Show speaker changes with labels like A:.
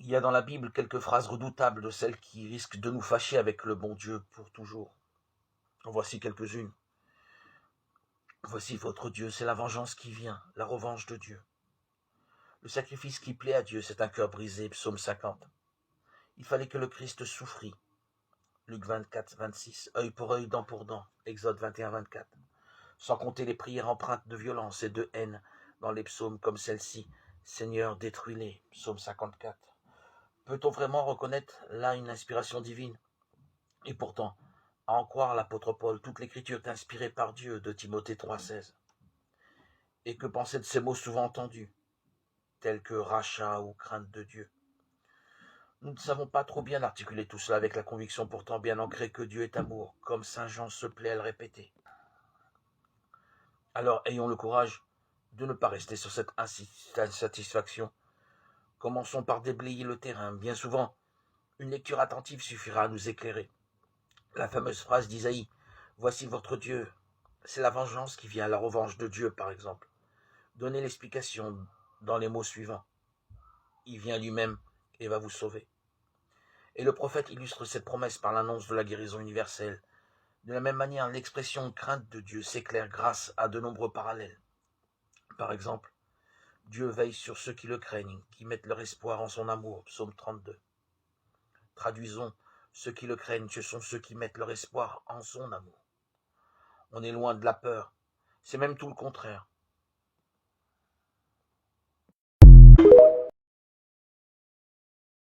A: Il y a dans la Bible quelques phrases redoutables de celles qui risquent de nous fâcher avec le bon Dieu pour toujours. En voici quelques-unes. Voici votre Dieu, c'est la vengeance qui vient, la revanche de Dieu. Le sacrifice qui plaît à Dieu, c'est un cœur brisé, psaume 50. Il fallait que le Christ souffrit, Luc 24, 26, œil pour œil, dent pour dent, Exode 21, 24. Sans compter les prières empreintes de violence et de haine dans les psaumes comme celle-ci, Seigneur, détruis-les, psaume 54. Peut-on vraiment reconnaître là une inspiration divine? Et pourtant, à en croire l'apôtre Paul, toute l'écriture est inspirée par Dieu, de Timothée 3,16. Et que penser de ces mots souvent entendus, tels que rachat ou crainte de Dieu? Nous ne savons pas trop bien articuler tout cela avec la conviction pourtant bien ancrée que Dieu est amour, comme saint Jean se plaît à le répéter. Alors ayons le courage de ne pas rester sur cette insatisfaction. Commençons par déblayer le terrain. Bien souvent, une lecture attentive suffira à nous éclairer. La fameuse phrase d'Isaïe, « Voici votre Dieu », c'est la vengeance qui vient, la revanche de Dieu par exemple. Donnez l'explication dans les mots suivants. Il vient lui-même et va vous sauver. Et le prophète illustre cette promesse par l'annonce de la guérison universelle. De la même manière, l'expression crainte de Dieu s'éclaire grâce à de nombreux parallèles. Par exemple, Dieu veille sur ceux qui le craignent, qui mettent leur espoir en son amour, psaume 32. Traduisons, ceux qui le craignent, ce sont ceux qui mettent leur espoir en son amour. On est loin de la peur, c'est même tout le contraire.